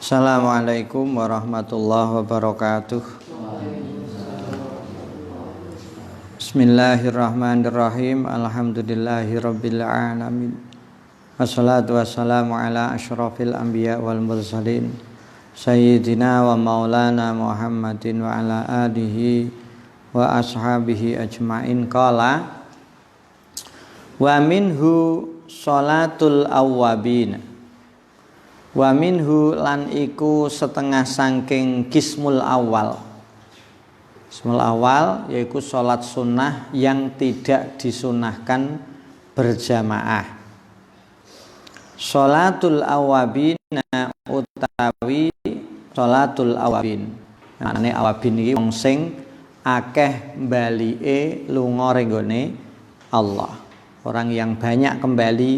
Assalamualaikum warahmatullahi wabarakatuh. Bismillahirrahmanirrahim. Alhamdulillahirabbil alamin. Wassalatu wassalamu ala asyrafil anbiya wal mursalin sayyidina wa maulana Muhammadin wa ala alihi wa ashabihi ajmain. Qala wa minhu sholatul awwabin. Wa minhu lan iku setengah sangking kismul awal. Kismul awal yaitu sholat sunnah yang tidak disunahkan berjamaah. Sholatul awabina utawi sholatul awabin. Maknane awabin iki wong sing akeh balike lunga renggone Allah. Orang yang banyak kembali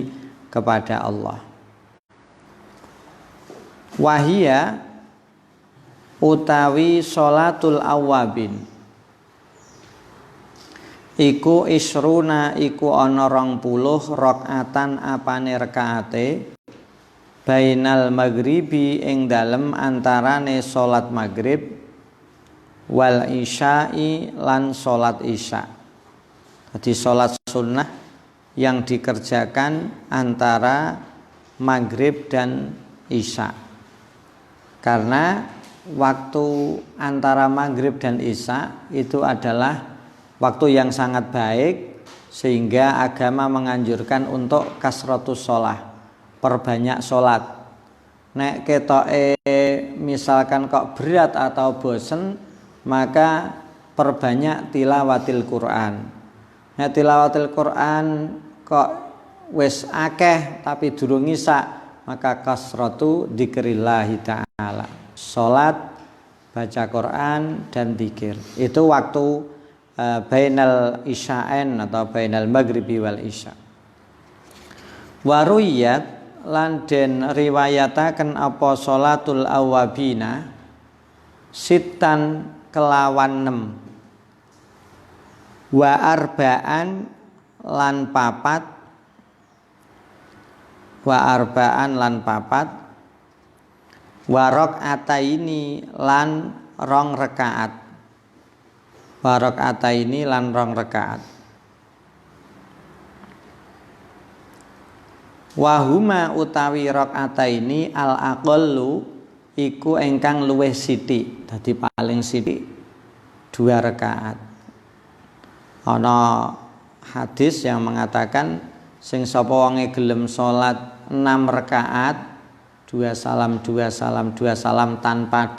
kepada Allah. Wahia utawi sholatul awabin iku isruna iku ana 20 rakaatan apane rakaate bainal maghribi ing dalem antarane salat maghrib wal isya'i lan salat isya. Jadi salat sunnah yang dikerjakan antara maghrib dan isya. Karena waktu antara maghrib dan isya itu adalah waktu yang sangat baik, sehingga agama menganjurkan untuk kasratus sholah, perbanyak sholat. Nek ketoke misalkan kok berat atau bosen, maka perbanyak tilawatil Quran. Nek tilawatil Quran kok wis akeh tapi durung isya, maka kasratu dzikrillahi ta'ala, salat, baca Quran dan zikir. Itu waktu bainal isya'ain atau bainal maghribi wal isya. Waruyat lan den riwayataken apa sholatul awabina sitan kelawan 6 wa arba'an lan papat wa arba'an lan papat wa rakaataini lan rong rakaat wa rakaataini lan rong rakaat wa huma utawi rakaataini al aqallu iku ingkang luwih sithik, dadi paling sithik 2 rakaat. Ana hadis yang mengatakan sing sapa wonge gelem salat 6 rakaat 2 salam 2 salam 2 salam tanpa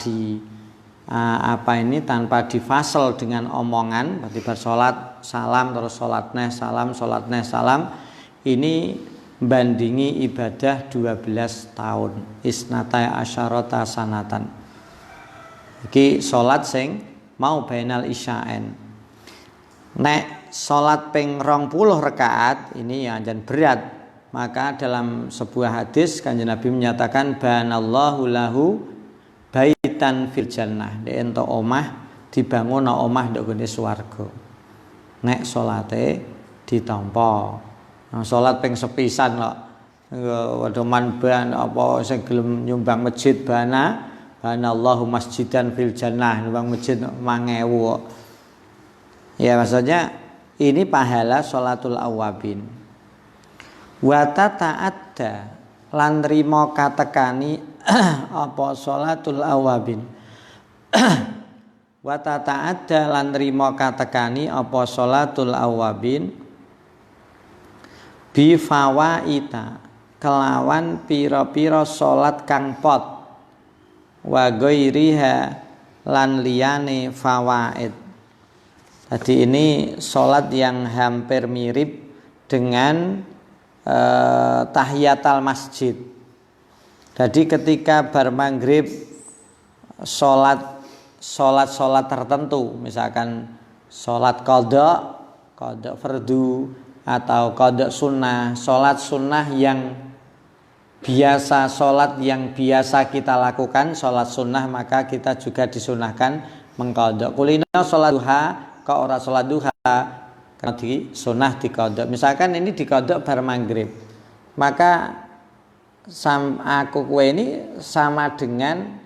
tanpa difasel dengan omongan, berarti bersolat salam terus solat neh salam solat neh salam, ini bandingi ibadah 12 tahun isnatai asyarata sanatan. Iki solat sing mau bainal isya'en. Nek solat ping 20 rakaat ini yang jan berat, maka dalam sebuah hadis Kanjeng Nabi menyatakan banallahu lahu baitan fil jannah, ento omah dibangun omah ndok gone swarga nek salate ditampa. Nah, salat ping sepisan kok wedoman ban apa sing gelem nyumbang masjid banallahu masjidan fil jannah, nyumbang masjid 5.000. Ya maksudnya ini pahala sholatul awabin. Wa tata'adda lan rimo katekani apa sholatul awabin. Wa tata'adda lan rimo katekani apa sholatul awabin bi fawaita kelawan pira-pira salat kang pot wa ghairiha lan liyane fawaid. Jadi ini salat yang hampir mirip dengan tahiyatul masjid. Jadi ketika bar maghrib salat tertentu, misalkan salat qadha fardu atau qadha sunnah, salat sunnah yang biasa, salat yang biasa kita lakukan, salat sunnah, maka kita juga disunahkan mengqadha. Kulina salat duha kok ora salat duha karena di sunnah dikodok. Misalkan ini dikodok bar maghrib, maka aku kowe ini sama dengan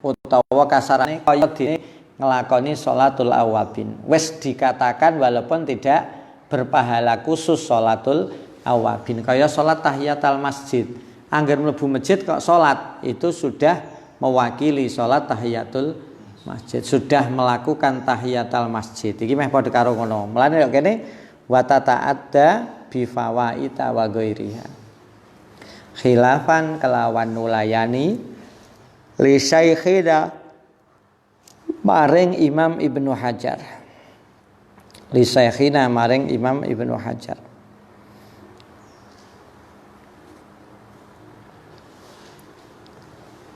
utawa kasarane kaya dene ngelakoni sholatul awabin. Wis dikatakan walaupun tidak berpahala khusus sholatul awabin. Kaya sholat tahiyatul masjid. Angger mlebu masjid kok sholat, itu sudah mewakili sholat tahiyatul masjid. Sudah melakukan tahiyatul masjid. Iki meh padha karo ngono. Mulane kok kene wa tata'adda bi fawaita wa ghairiha. Khilafan kelawan nulayani li syaikhina maring Imam Ibnu Hajar. Li syaikhina maring Imam Ibnu Hajar.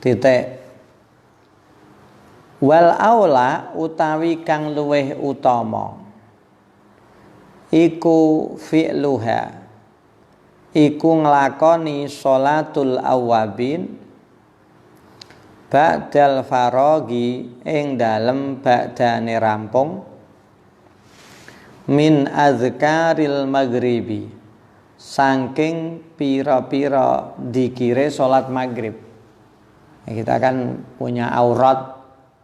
Titik wal aula utawi kang luweh utama iku fi'luha iku nglakoni sholatul awabin ba'dal farogi ing dalem ba'dane rampung min azkaril maghribi saking pira-pira dikire salat maghrib. Kita kan punya aurat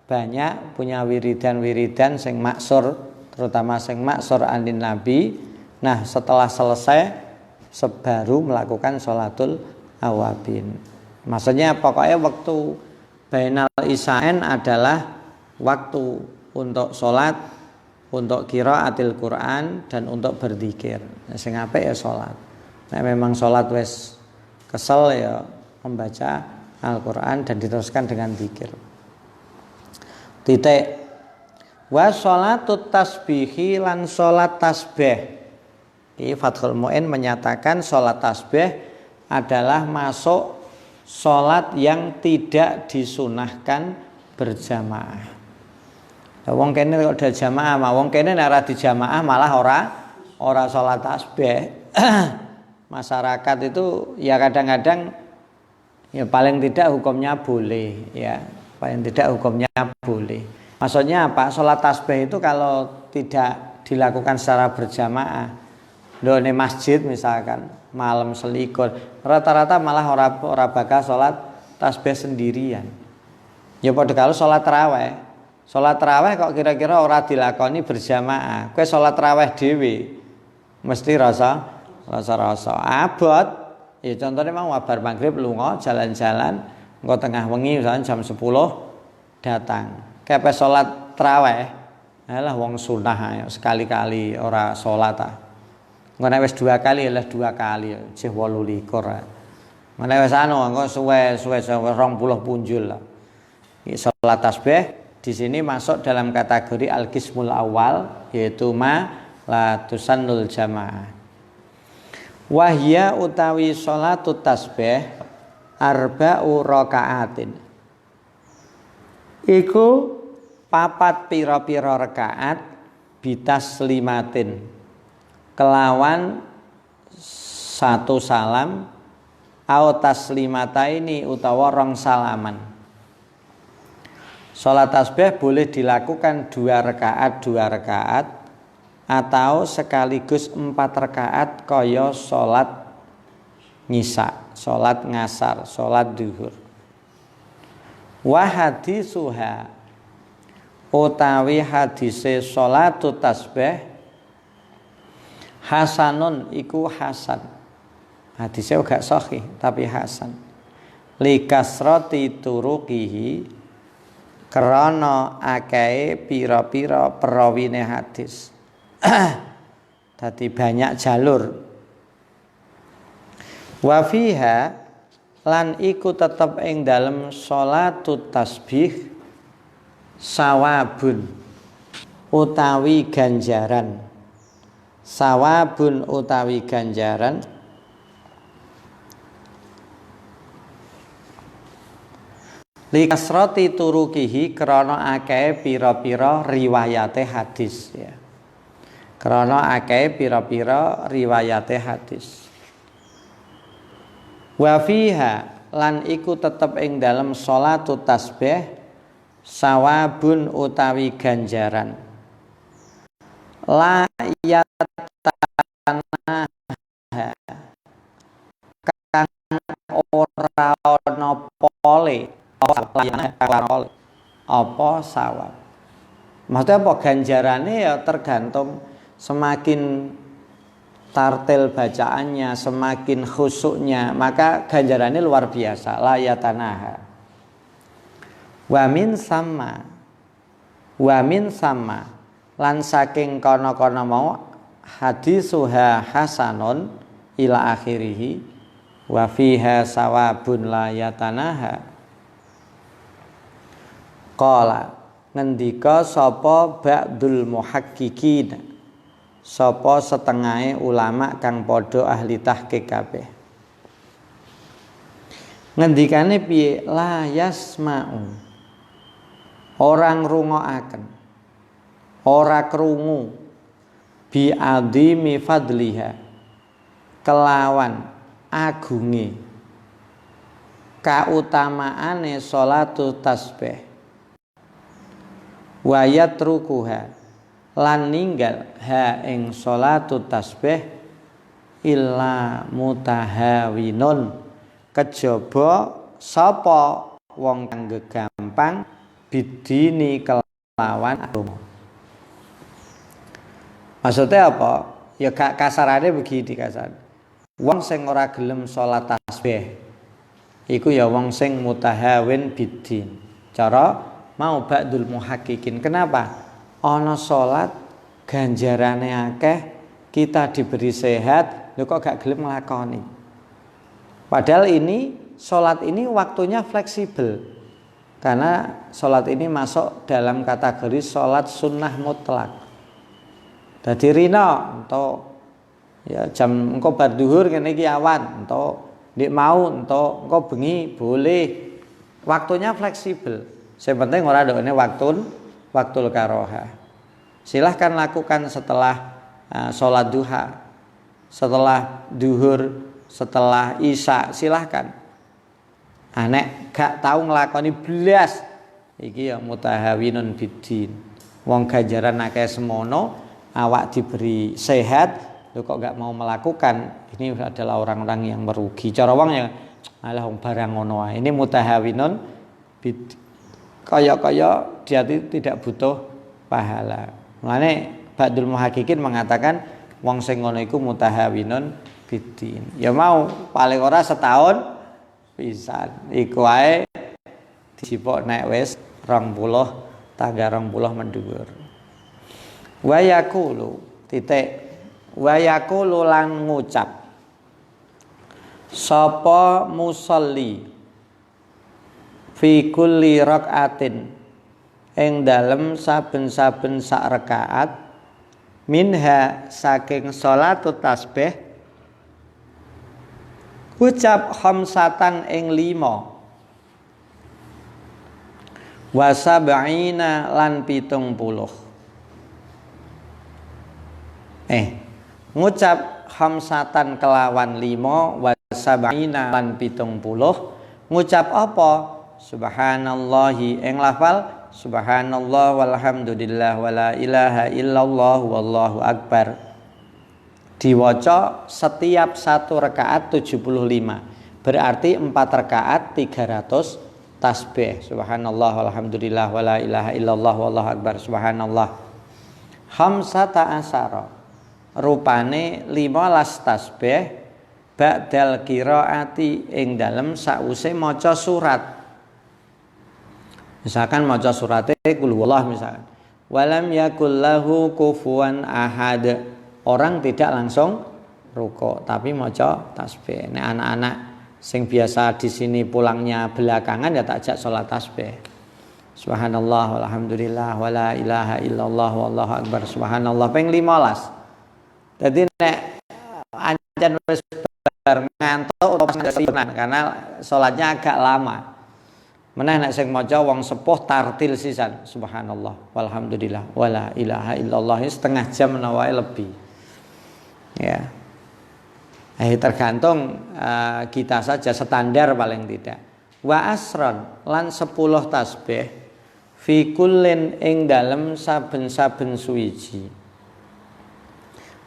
banyak, punya wiridan-wiridan sing maksur, terutama sing maksur anin Nabi. Nah, setelah selesai sebaru melakukan sholatul awabin. Maksudnya pokoknya waktu bainal isyain adalah waktu untuk sholat, untuk qiraatil Quran dan untuk berzikir. Sing apik ya sholat. Nah, memang sholat wis kesel ya membaca Al-Quran dan diteruskan dengan zikir. Titik wa sholatut tasbihi lan sholat tasbih. Ini Fathul Mu'in menyatakan sholat tasbih adalah masuk sholat yang tidak disunahkan berjamaah. Wong kene kok ada jamaah, wong kene nek ora dijamaah malah ora sholat tasbih. Masyarakat itu ya kadang-kadang ya paling tidak hukumnya boleh, ya paling tidak hukumnya boleh. Maksudnya apa? Sholat tasbih itu kalau tidak dilakukan secara berjamaah, di masjid misalkan malam selikur, rata-rata malah ora bakal sholat tasbih sendirian. Ya padha kalau sholat tarawih. Sholat tarawih kok kira-kira ora dilakoni berjamaah. Kowe sholat tarawih dhewe mesti rasa abot. Ya contohnya mau bar maghrib lunga jalan-jalan engko tengah wengi misalnya jam 10 datang. Kayak salat tarawih. Alah wong sunah sekali-kali ora salat ah. Engko nek wis 2 kali lah 2 kali jeh 28. Nek wis engko suwe 20 punjul lah. Salat tasbih di sini masuk dalam kategori al-qismul awal yaitu ma la tusannul jamaah. Wahya utawi sholatut tasbih arba'u rakaatin. Iku papat pira-pira rakaat bitaslimatin kelawan satu salam au taslimataini utawa rong salaman. Sholat tasbih boleh dilakukan 2 rakaat atau sekaligus 4 rakaat kaya sholat nyisa, sholat ngasar, sholat duhur. Wa hadisuha utawi hadise sholatut tasbih hasanun iku hasan. Hadisnya gak sahih tapi hasan. Li kasrati turuqihi krana akeh pira-pira perawine hadis. Tadi banyak jalur. Wa fiha lan iku tetep ing dalem sholatut tasbih sawabun utawi ganjaran. Sawabun utawi ganjaran li kasrati turukihi krana akeh pira-pira riwayate hadis ya. Karena akeh pira-pira riwayate hadis. Wa fiha lan iku tetep ing dalem sholatut tasbih sawabun utawi ganjaran. La yatanaha kang ora oleh apa sawab. Maksudnya apa ganjarannya ya tergantung semakin tartil bacaannya, semakin khusyuknya, maka ganjarannya luar biasa, la yatanaha. Wa min sama lan saking kono-kono mau hadisuha hasanun ila akhirih wa fiha sawabun la yatanaha. Qala ngendika sapa ba'dul muhaqqiqin, sapa setengahe ulama kang padha ahli tahqiq kabeh. Ngendikane piye? La yasma'u, orang rungokaken, ora krungu, bi adimi fadliha, kelawan agunge kautamaane sholatu tasbih, wa yatrukuha lan ninggal ha ing sholatu tasbih illa mutahawinun, kejaba sapa wong kang gegampang bidini kelawan agama. Maksudnya apa? Ya gak kasarane begini kasar. Wong sing ora gelem salat tasbih iku ya wong sing mutahawin bidin. Cara mau ba'dul muhaqqiqin. Kenapa? Ana salat ganjarane akeh, kita diberi sehat, lho kok gak gelem nglakoni. Padahal ini salat ini waktunya fleksibel. Karena salat ini masuk dalam kategori salat sunnah mutlak. Dadi rina entuk ya jam engko bar zuhur kene iki awan, entuk nek mau entuk engko bengi boleh. Waktunya fleksibel. Yang penting ora ndekne waktul karoha. Silahkan lakukan setelah sholat duha, setelah duhur, setelah isya, silahkan. Nek gak tahu nglakoni blas, iki ya mutahawinun biddin. Wong ganjaran akeh semono, awak diberi sehat, lho kok gak mau melakukan, ini adalah orang-orang yang merugi. Cara wong ya alah wong barang ngono wae. Ini mutahawinun biddin. Kaya-kaya dia tidak butuh pahala. Mulane ba'dul muhaqqiqin mengatakan wong sing ngono iku mutahawinun biddin. Ya mau paling ora setahun pisan. Iku wae dijipuk nek wis 20 tangga 20 mendhuwur. Wa yaqulu titik wa yaqulu lan ngucap sapa musolli fi kulli rakaatin ing dalem saben-saben sak rakaat minha saking salatut tasbih ucap khamsatan ing 5 wa sab'ina lan 70 ngucap khamsatan kelawan 5 wa sab'ina lan 70 ngucap apa? Subhanallahi ing lafal subhanallah walhamdulillah wala ilaha illallah wallahu akbar. Diwaca setiap satu rakaat 75. Berarti 4 rakaat 300 tasbih. Subhanallah walhamdulillah wala ilaha illallah wallahu akbar. Subhanallah. Khamsata asyara. Rupane 15 tasbih ba'dal qiraati ing dalem sause maca surat. Misalkan maca surate qul huwallah misalkan. Walam yakul lahu kufuwan ahad. Orang tidak langsung rukuk tapi maca tasbih. Nek anak-anak sing biasa di sini pulangnya belakangan ya tak ajak salat tasbih. Subhanallah walhamdulillah wala ilaha illallah wallahu akbar. Subhanallah ping 15. Dadi nek ancen wis bar ngantuk utawa karena salatnya agak lama. Meneh nek sing maca wong sepuh tartil sisan subhanallah walhamdulillah wala ilaha illallah setengah jam menawa lebih. Ya. Tergantung kita saja standar paling tidak. Wa asron lan 10 tasbih fi kullin ing dalem saben-saben suwiji.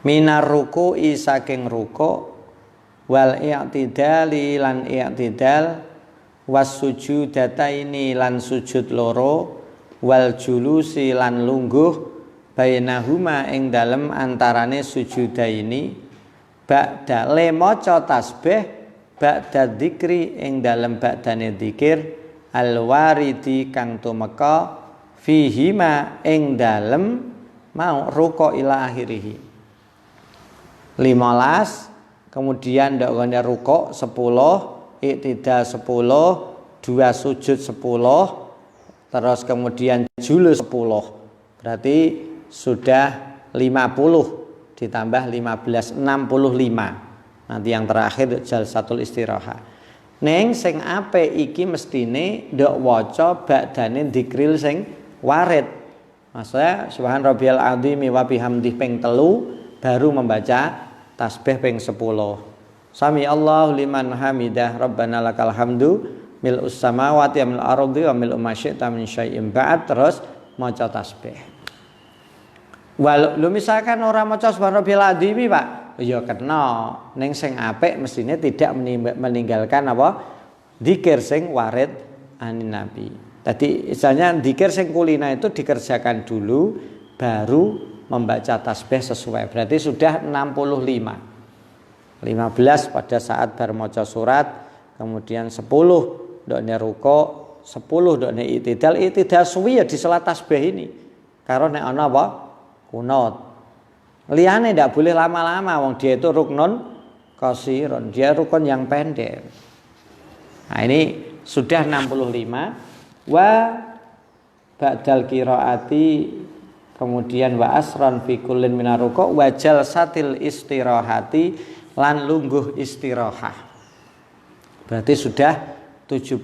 Minar ruku'i saking ruku' wal i'tidali lan i'tidal wasujudataini lan sujud loro, wal julusi lan lungguh, bainahuma ing dalem antarane sujudaini, ba'da le maca tasbih, ba'da dzikri ing dalem ba'dane dzikir, al waridi kang tumeka fihima ing dalem mau ruko ila akhirih. 15 kemudian ndak gone ruko 10, iktidal 10, 2 sujud 10, terus kemudian julus 10. Berarti sudah 50 ditambah 15 65. Nanti yang terakhir jalsatul istirahah. Neng sing apik iki mestine ndok waca ba'dane dzikril sing warid. Maksudnya subhan rabbiyal azimi wa bihamdih ping 3 baru membaca tasbih ping 10. Sami Allahu liman hamidah rabbana lakal hamdu mil'us samawati wa mil'ul ardi wa mil'u ma syi'ta min syai'in ba'd, terus maca tasbih. Walau misalkan orang maca subhan rabbiyal azimi Pak, ya kena ning sing apik mestine tidak meninggalkan apa zikir sing warid anin nabi. Tadi misalnya zikir sing kulina itu dikerjakan dulu baru membaca tasbih sesuai. Berarti sudah 65. 15 pada saat bar maca surat, kemudian 10 ndokne ruko, 10 ndokne iktidal. Iktidal suwi ya di salat tasbih ini. Karo nek ana apa? Kunut. Liyane ndak boleh lama-lama wong dia itu ruknun qasirun, dia rukun yang pendek. Nah, ini sudah 65. Wa ba'dal qiraati kemudian wa asran fi kullin minar ruku' wa jalsatil istirahati lan lungguh istirahah. Berarti sudah 75.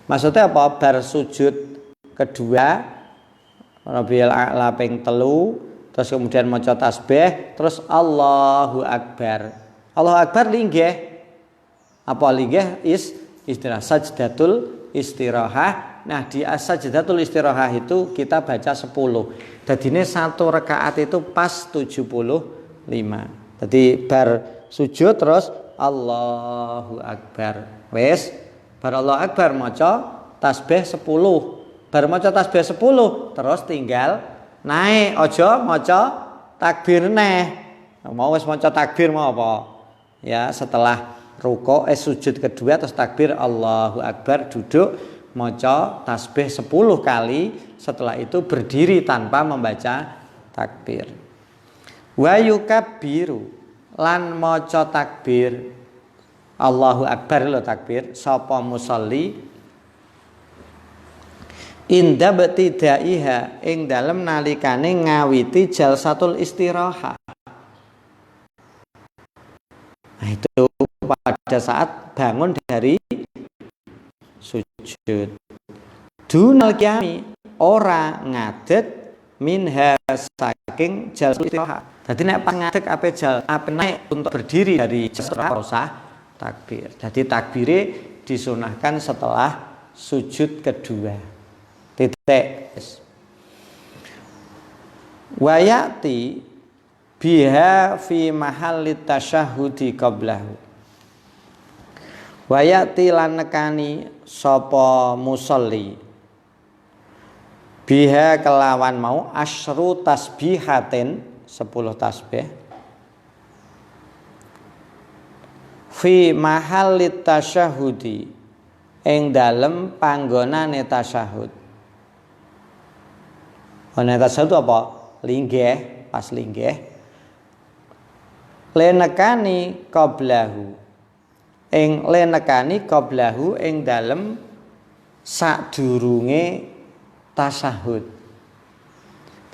Maksudnya apa? Bar sujud kedua Rabbiyal a'la ping 3, terus kemudian maca tasbih, terus Allahu akbar. Allahu akbar linggih. Apa linggih? Istirahah, sajdatul istirahah. Nah, di sajdatul istirahah itu kita baca 10. Jadi ini satu rakaat itu pas 75. Jadi bar sujud terus Allahu akbar. Wes, bar Allahu akbar maca tasbih 10. Bar maca tasbih 10 terus tinggal naik, aja maca takbir neh. Mau wis maca takbir mau apa? Ya, setelah ruko sujud kedua terus takbir Allahu akbar, duduk maca tasbih 10 kali, setelah itu berdiri tanpa membaca takbir. Wa yukabbiru lan maca takbir Allahu akbar lo takbir sapa musolli inda batidaiha ing dalem nalikane ngawiti jalsatul istirahah. Nah, itu pada saat bangun dari sujud. Dunal qiyami ora ngadeg minha saking jalsatul istirahah. Jadi nek pas ngadeg ape naik untuk berdiri dari jalsatul istirahah takbir. Jadi takbire disunahkan setelah sujud kedua. Titik. Wayati biha fi mahallit tasyahhudi qablahu. Wayati lan nekani sapa musolli biha kelawan mau asyru tasbihatin 10 tasbih fi mahallit tasyahhudi ing dalem panggonane tasyahud. Ana tasyahud apa? Linggih, pas linggih. Lenekani qablahu. Ing lenekani qablahu ing dalem sadurunge tasyahud.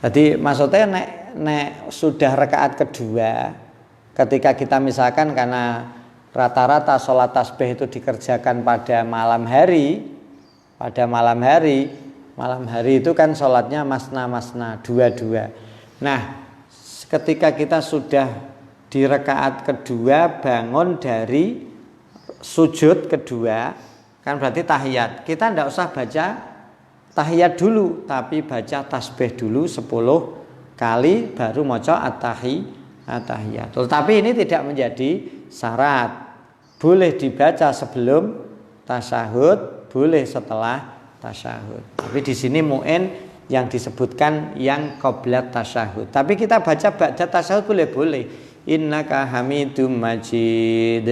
Jadi maksudnya nek sudah rakaat kedua, ketika kita misalkan karena rata-rata sholat tasbih itu dikerjakan pada malam hari. Malam hari itu kan sholatnya masna-masna, dua-dua. Nah, ketika kita sudah di rakaat kedua bangun dari sujud kedua, kan berarti tahiyat. Kita tidak usah baca tahiyat dulu, tapi baca tasbih dulu 10 kali baru maca at-tahiyat. Tetapi ini tidak menjadi syarat. Boleh dibaca sebelum tasyahud, boleh setelah tasyahud. Tapi di sini mu'in yang disebutkan yang qabla tasyahud. Tapi kita baca ba'da tasyahud boleh. Innaka hamidum majid.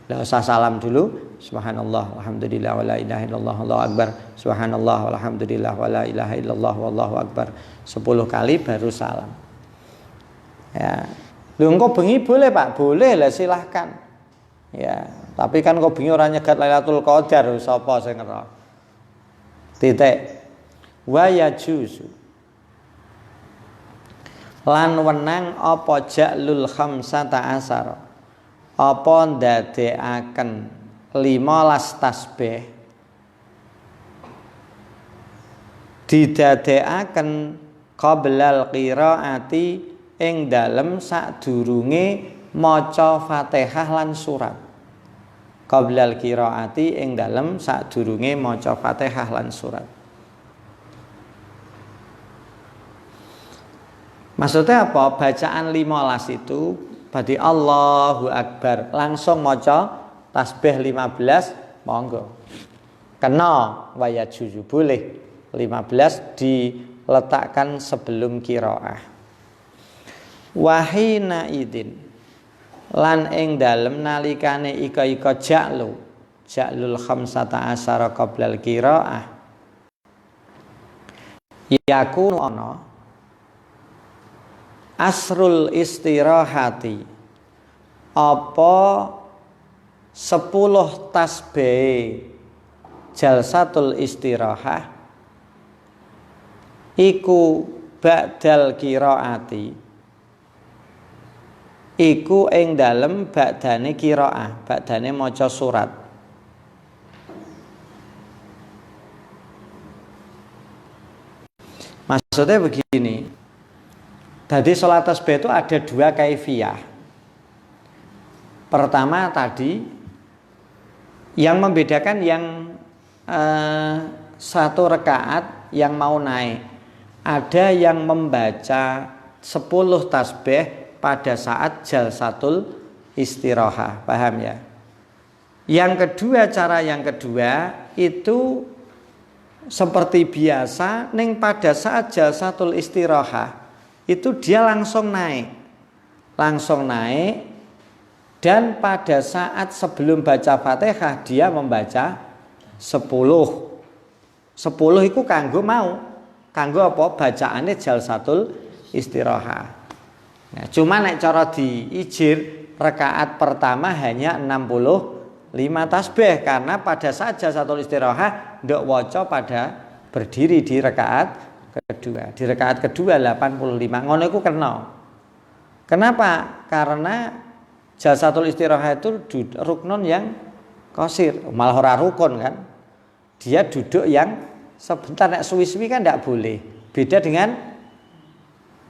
Enggak usah salam dulu. Subhanallah walhamdulillah wala ilaha illallah wallahu akbar. Subhanallah walhamdulillah wala ilaha illallah wallahu akbar. 10 kali baru salam. Ya. Lho engko bengi boleh Pak? Boleh lah, silahkan. Ya, tapi kan kok bengi ora nyegat Lailatul Qadar, sapa sing ngerti. Titik. Wa yajuzu. Lan wenang apa ja'lul khamsata asar. Apa ndadekaken 15 tasbih. Didadekaken qablal qiraati ing dalem sadurunge maca Fatihah lan surat. Qablal qiraati ing dalem sadurunge maca Fatihah lan surat. Maksudnya apa? Bacaan 15 itu berarti Allahu Akbar, langsung maca tasbih 15 monggo. Kena waya juzu boleh 15 diletakkan sebelum qiraah. Wahina idin lan ing dalem nalikane ika ja'lul khamsata asyara qablal qiraah yakunu ana asrul istirahati apa 10 tasbih jalsatul istirahah iku ba'dal qiraati iku ing dalem ba'dane qiraah, ba'dane maca surat. Maksudnya begini. Tadi sholat tasbih itu ada 2 kaifiyah. Pertama tadi yang membedakan yang 1 rakaat yang mau naik. Ada yang membaca 10 tasbih pada saat jalsatul istirahah, paham ya? Yang kedua, cara yang kedua itu seperti biasa, ning pada saat jalsatul istirahah itu dia langsung naik dan pada saat sebelum baca Fatihah dia membaca 10 itu kanggo apa? Bacaannya jalsatul istirahah. Nah, cuma nek cara diijir rakaat pertama hanya 65 tasbih karena pada saat jalsatul istirahah ndak waca pada berdiri di rakaat kedua. Di rakaat kedua 85 ngono iku kena. Kenapa? Karena jalsatul istirahah itu ruknun yang qasir, malah ora rukun kan. Dia duduk yang sebentar, nek suwi-suwi kan ndak boleh. Beda dengan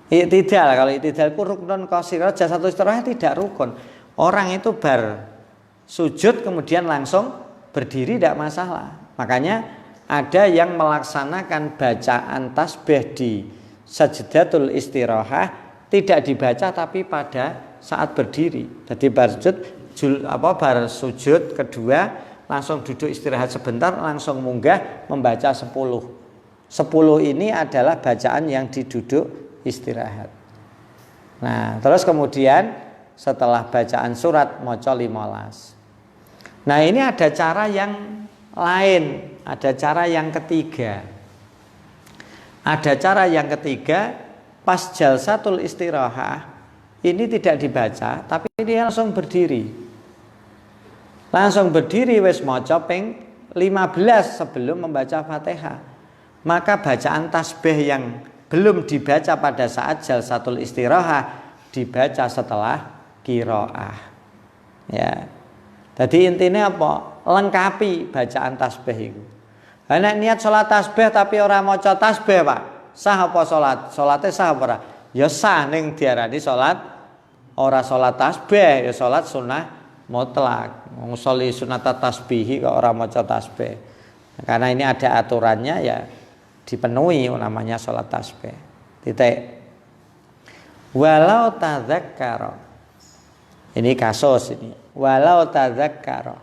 i'tidal. Kalau i'tidal itu ruknun qasir, jalsatul istirahah tidak rukun. Orang itu bar sujud kemudian langsung berdiri tidak masalah. Makanya ada yang melaksanakan bacaan tasbih di sajdatul istirahah tidak dibaca tapi pada saat berdiri. Jadi bar sujud kedua langsung duduk istirahat sebentar, langsung munggah membaca 10. 10 ini adalah bacaan yang diduduk istirahat. Nah, terus kemudian setelah bacaan surat maca 15. Nah, ini ada cara yang lain, ada cara yang ketiga. Ada cara yang ketiga, pas jalsatul istirahah ini tidak dibaca, tapi dia langsung berdiri. Langsung berdiri wis maca ping 15 sebelum membaca Fatihah. Maka bacaan tasbih yang belum dibaca pada saat jalsatul istirahah dibaca setelah qiraah. Ya. Jadi intinya apa? Lengkapi bacaan tasbih itu. Nek niat salat tasbih tapi ora maca tasbih, Pak. Sah apa salat? Salate sah apa ora? Ya sah ning diarani salat ora salat tasbih, ya salat sunah mutlak. Wong sholli sunat tasbihi kok ora maca tasbih. Karena ini ada aturannya ya dipenuhi namanya sholat tasbih. Titik. Walau tadzakkara. Ini kasus ini. Walau tadzakkara.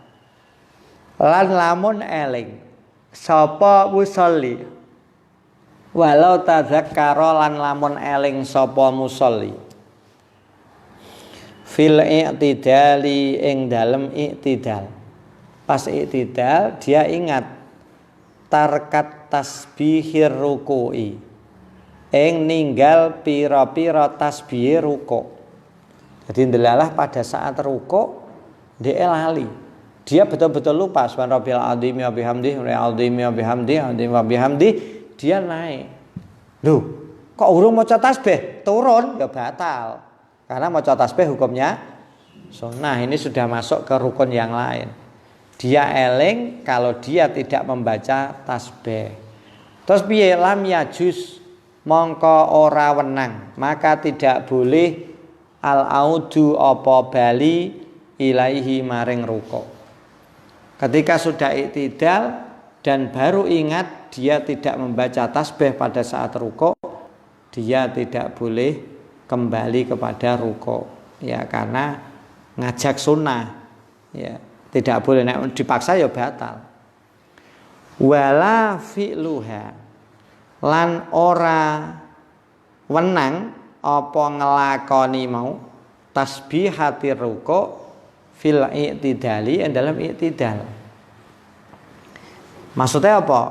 Lan lamun eling sapa musolli, walau tadzakkara lan lamun eling sapa musolli, fil i'tidali ing dalem i'tidal. Pas i'tidal dia ingat tarkat tasbihir ruku'i, ing ninggal pira-pira tasbih ruku'. Jadi ndelalah pada saat ruku' dia lali. Dia betul-betul lupa subhanarabbiyal azim wa bihamdihi wa bihamdihi, dia naik. Loh, kok urung maca tasbih? Turun ya batal. Karena maca tasbih hukumnya sunnah, ini sudah masuk ke rukun yang lain. Dia eling kalau dia tidak membaca tasbih. Terus piye? Lam yajuz, mongko ora wenang, maka tidak boleh al-audu apa bali ilaihi maring ruku'. Ketika sudah i'tidal dan baru ingat dia tidak membaca tasbih pada saat ruku', dia tidak boleh kembali kepada ruku', ya, karena ngajak sunnah, ya, tidak boleh. Nek dipaksa ya batal. Wala fi'luha, lan ora wenang apa ngelakoni mau tasbihati ruku' fil i'tidali, dalam i'tidal. Maksudnya apa?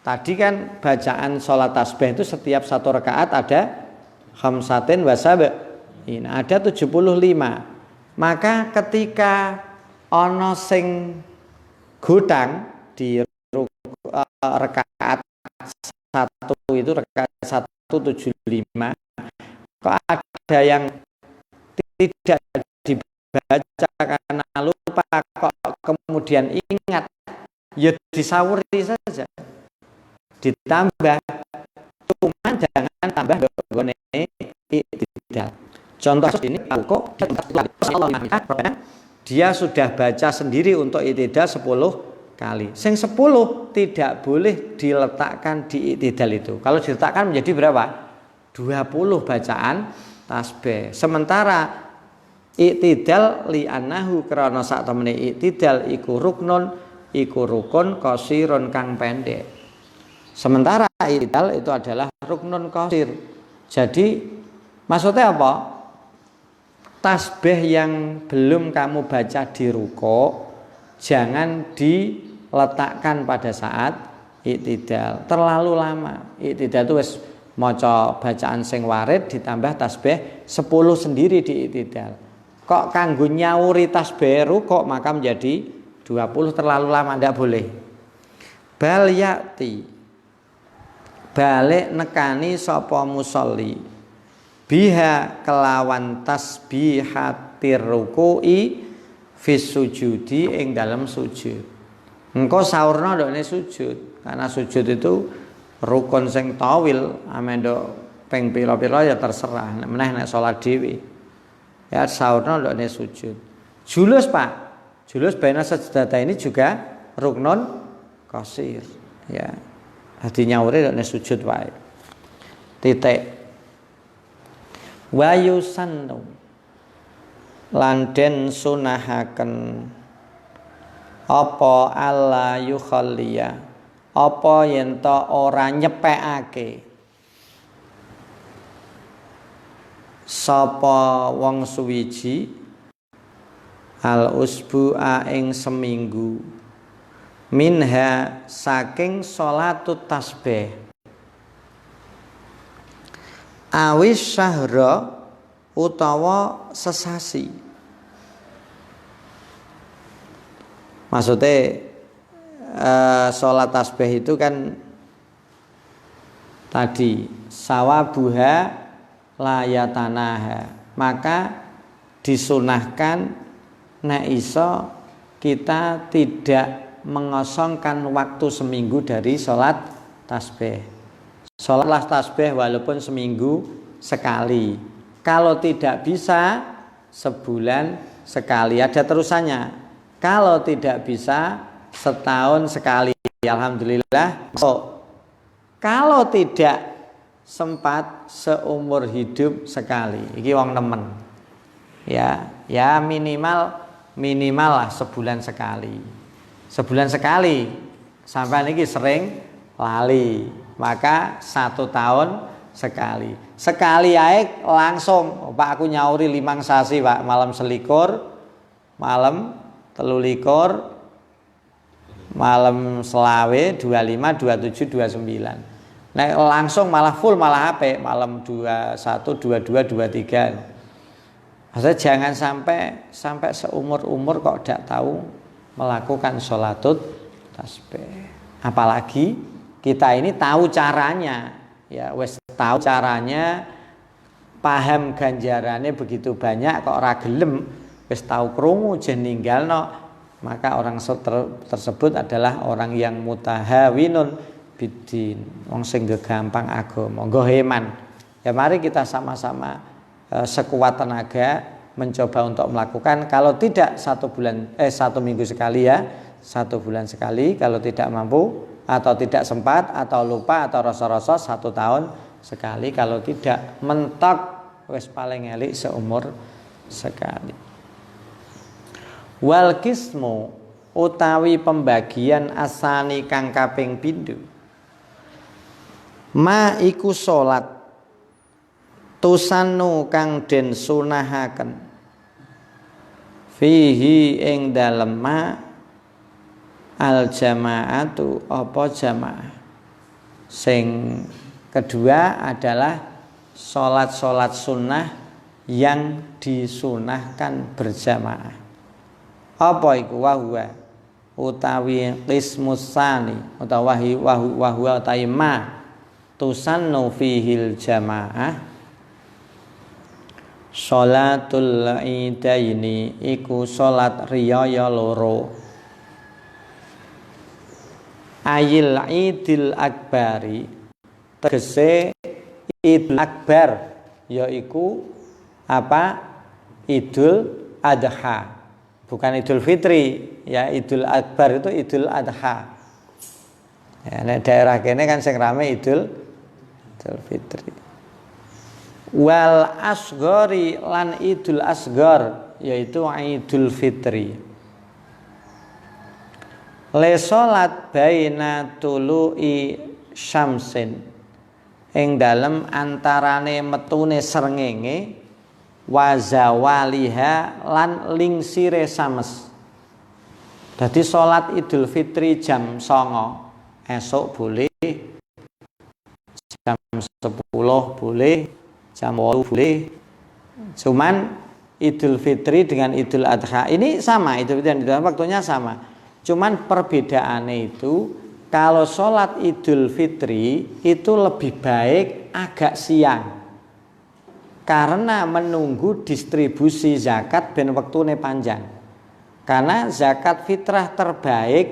Tadi kan bacaan sholat tasbih itu setiap satu rakaat ada khamsatin wa sab'in, ada 75. Maka ketika ono sing gudang di rakaat 1 itu rakaat 175, kok ada yang tidak dibaca karena lupa, kok kemudian ingat, ya disawuri saja, ditambah, cuma jangan tambah gone i'tidal. Contoh ini kok dia sudah baca sendiri untuk i'tidal 10 kali. Sing 10 tidak boleh diletakkan di i'tidal itu. Kalau diletakkan menjadi berapa? 20 bacaan tasbih. Sementara i'tidal li'annahu krana sak temene i'tidal iku rukun qasirun kang pendek. Sementara i'tidal itu adalah ruknun qasir. Jadi maksudnya apa? Tasbih yang belum kamu baca di ruku' jangan diletakkan pada saat i'tidal. Terlalu lama. I'tidal itu wis maca bacaan sing warid ditambah tasbih 10 sendiri di i'tidal. Kok kanggo nyawuri tasbih ruku' maka menjadi 20, terlalu lama, tidak boleh. Bal ya'ti, balik nekani sapa musolli, biha kelawan tasbihatir ruku'i fis sujudi ing dalam sujud. Engko saurna ndekne sujud, karena sujud itu rukun sing tawil, amendo ping pira-pira ya terserah, meneh nek salat dhewe. Ya saurna ndekne sujud. Julus Pak, julus baina sajdata ini juga ruknun qasir, ya. Dadi nyauri ndekne sujud wae. Titik. Wa yusannu, lan den sunahaken apa alla yukhalliya, apa yen to ora nyepekake sapa wong suwiji al usbu'a ing seminggu minha saking salatut tasbih awis syahra utawa sesasi. Maksudnya salat tasbih itu kan tadi sawabuha layatanaha, maka disunahkan nek iso kita tidak mengosongkan waktu seminggu dari sholat tasbih. Sholat tasbih walaupun seminggu sekali. Kalau tidak bisa sebulan sekali, ada terusannya. Kalau tidak bisa setahun sekali, alhamdulillah. Kalau tidak sempat seumur hidup sekali, iki wong nemen, ya minimal lah sebulan sekali. sebulan sekali. Sampai niki sering lali. Maka 1 tahun sekali. Sekali ae langsung, Pak aku nyauri 5 sasi Pak, malam selikur, malam telulikur, malam selawe, 25, 27, 29. Nek langsung malah full malah apik, malam 21, 22, 23. Maksudnya jangan sampai seumur-umur kok tidak tahu melakukan sholatut tasbih. Apalagi kita ini tahu caranya, ya wes tahu caranya, paham ganjarannya begitu banyak kok ora gelem, wes tahu krungu jen ninggalno, maka orang tersebut adalah orang yang mutahawinun bidin, wong sing gampang agama, nggo heman. Ya mari kita sama-sama sekuat tenaga mencoba untuk melakukan. Kalau tidak 1 minggu sekali ya, 1 bulan sekali. Kalau tidak mampu atau tidak sempat atau lupa atau rasa-rasa 1 tahun sekali. Kalau tidak mentok wis paling elik seumur sekali. Wal qismu utawi pembagian asani kang kaping pindho ma iku salat tusannu kang den sunahaken fihi ing dalem ma al jamaatu apa jamaah. Sing kedua adalah salat-salat sunnah yang disunahkan berjamaah. Apa iku? Wahwa utawi qismus sani utawi wahwa taima tusannu fihil jamaah sholatul idaini iku sholat riyaya loro ayil idil akbari tegese idul akbar yaiku apa? Idul adha, bukan idul fitri ya. Idul akbar itu idul adha ya, nek daerah kene kan sing rame idul fitri. Wal asgori lan idul asgor yaitu idul fitri. Le salat baina tulu'i syamsin ing dalem antarane metune srengenge wa zawaliha lan lingsire sames. Dadi salat idul fitri jam 09.00 esuk boleh, jam 10 boleh, jam 8 boleh. Cuman Idul Fitri dengan Idul Adha ini sama, Idul Fitri dan Idul Adha waktunya sama. Cuman perbedaannya itu kalau sholat Idul Fitri itu lebih baik agak siang karena menunggu distribusi zakat ben wektune panjang. Karena zakat fitrah terbaik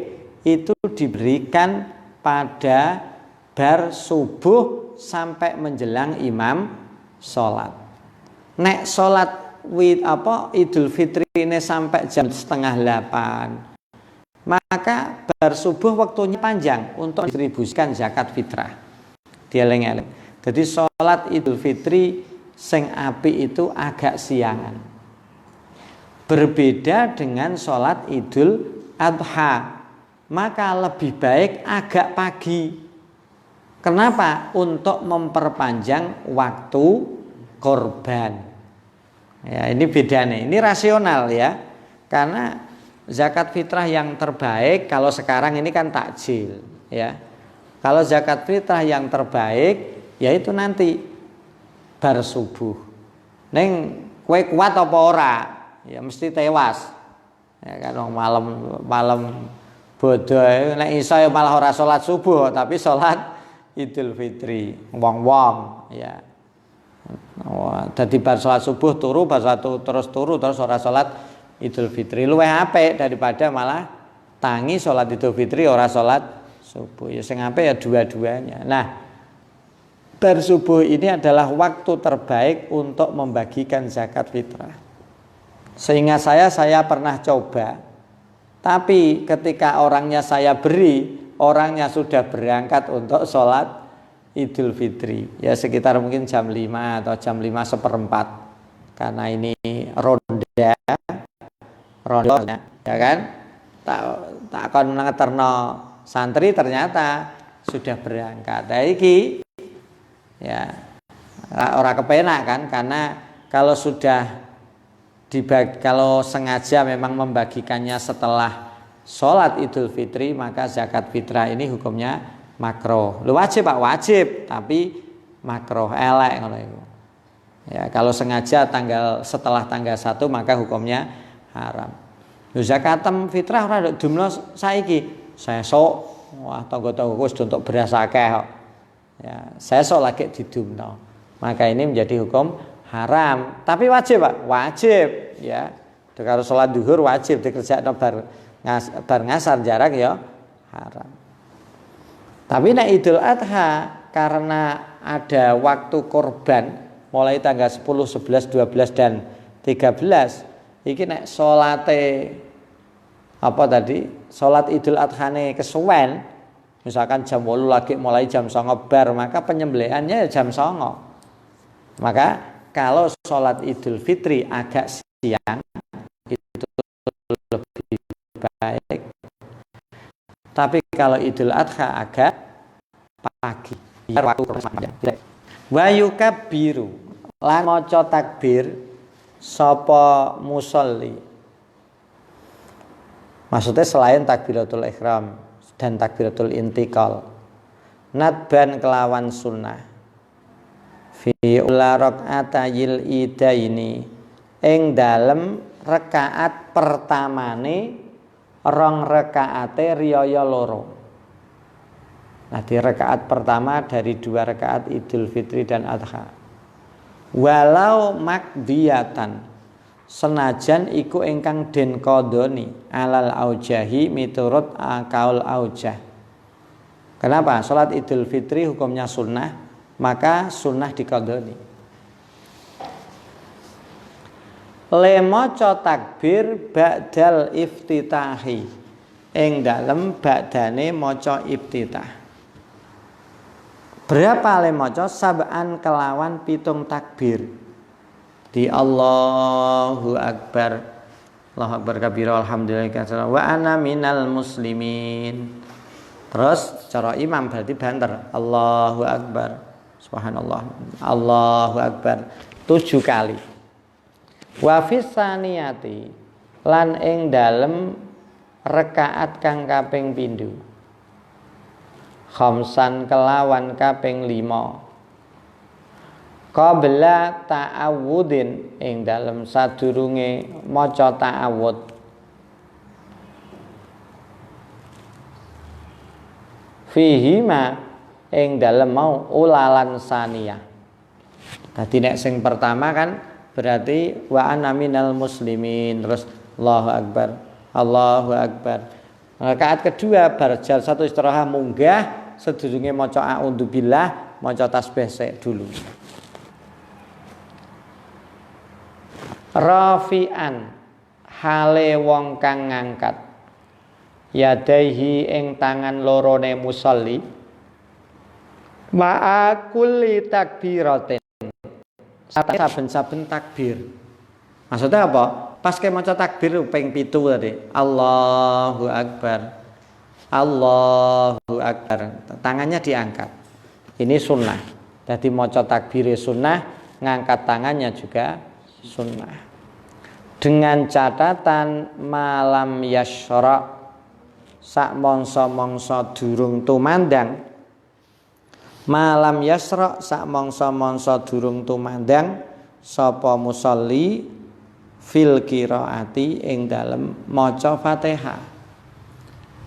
itu diberikan pada bar subuh sampai menjelang imam sholat. Nek sholat Idul Fitri ini sampai jam 7:30, maka bar subuh waktunya panjang untuk distribusikan zakat fitrah. Dieling-eling. Jadi sholat Idul Fitri sing api itu agak siangan. Berbeda dengan sholat Idul Adha, maka lebih baik agak pagi. Kenapa? Untuk memperpanjang waktu korban. Ya, ini beda nih. Ini rasional ya. Karena zakat fitrah yang terbaik kalau sekarang ini kan takjil, ya. Kalau zakat fitrah yang terbaik yaitu nanti bar subuh. Neng kue kuat apa ora? Ya mesti tewas. Ya kan malam bodoh nek iso ya malah ora salat subuh tapi salat Idul Fitri, wong-wong ya. Dadi bar salat subuh turu, bar salat terus turu terus ora salat Idul Fitri. Luwih apik daripada malah tangi salat Idul Fitri ora salat subuh. Ya sing apik ya dua-duanya. Nah, bar subuh ini adalah waktu terbaik untuk membagikan zakat fitrah. Sehingga saya pernah coba. Tapi ketika orangnya saya beri, orangnya sudah berangkat untuk sholat Idul Fitri. Ya sekitar mungkin jam 5 atau jam 5:15. Karena ini ronda ya kan. tak kon ngeterno santri ternyata sudah berangkat. Nah, iki ya ora kepenak kan, karena kalau sudah kalau sengaja memang membagikannya setelah sholat Idul Fitri, maka zakat fitrah ini hukumnya makruh. Lu wajib Pak, wajib, tapi makruh, elek ngono iku. Ya, kalau sengaja setelah tanggal 1 maka hukumnya haram. Lu zakat fitrah ora nduk dumno saiki. Sesuk wah tangga-tanggaku wis untuk beras akeh kok. Ya, sesuk lagi didumno. Maka ini menjadi hukum haram. Tapi wajib Pak, wajib ya. Kalau sholat duhur wajib dikerjakno bar ngasar jarak ya haram. Tapi nek Idul Adha karena ada waktu korban mulai tanggal 10, 11, 12 dan 13 iki nek salate salat Idul Adhane kesuwen misalkan jam 8 lagi mulai jam 9 bar, maka penyembelihannya jam 9. Maka kalau salat Idul Fitri agak siang itu lebih baik. Tapi kalau Idul Adha agak pagi, waktu wa yukabbiru lan maca takbir sapa musolli. Maksudnya selain takbiratul ihram dan takbiratul intikal, nadban kelawan sunnah fi ula rakaatayil idaini ing dalem rakaat pertamane rong rakaate riyaya loro. Nah, di rakaat pertama dari 2 rakaat Idul Fitri dan Adha. Walau makdiyatan senajan iku ingkang den kodoni alal aujahi miturut akaul aujah. Kenapa? Salat Idul Fitri hukumnya sunnah, maka sunnah dikodoni. Le maca takbir ba'dal iftitahi ing dalem ba'dane maca iftitah. Berapa le maca? Sab'an kelawan 7 takbir. Di Allahu Akbar, Allahu Akbar kabira alhamdulillah wa ana minal muslimin. Terus cara imam berarti banter Allahu Akbar, subhanallah, Allahu Akbar 7 kali. Wa fis saniyati lan ing dalem rakaat kang kaping pindho khamsan kelawan kaping 5 qabla ta'awudin ing dalem sadurunge maca ta'awud fihi ma ing dalem mau ulalan saniyah. Dadi nek sing pertama kan berarti wa ana minal muslimin, terus Allahu Akbar, Allahu Akbar. Rakaat kedua bar jal 1 istirahat munggah sedurunge maca a'udzubillah, maca tasbih sik dulu. Rafi'an hale wong kang ngangkat yadaihi ing tangan lorone musolli ma'a kulli takbiratin saben-saben takbir. Maksudnya apa? Pas ke maca takbir ping 7 tadi. Allahu Akbar. Allahu Akbar. Tangannya diangkat. Ini sunnah. Jadi maca takbir sunnah, ngangkat tangannya juga sunnah. Dengan catatan malam yasyra sak mongso-mongso durung tumandang. Malam yasra sak mongso-mongso durung tumandang sapa musolli fil qiraati ing dalem maca Fatihah.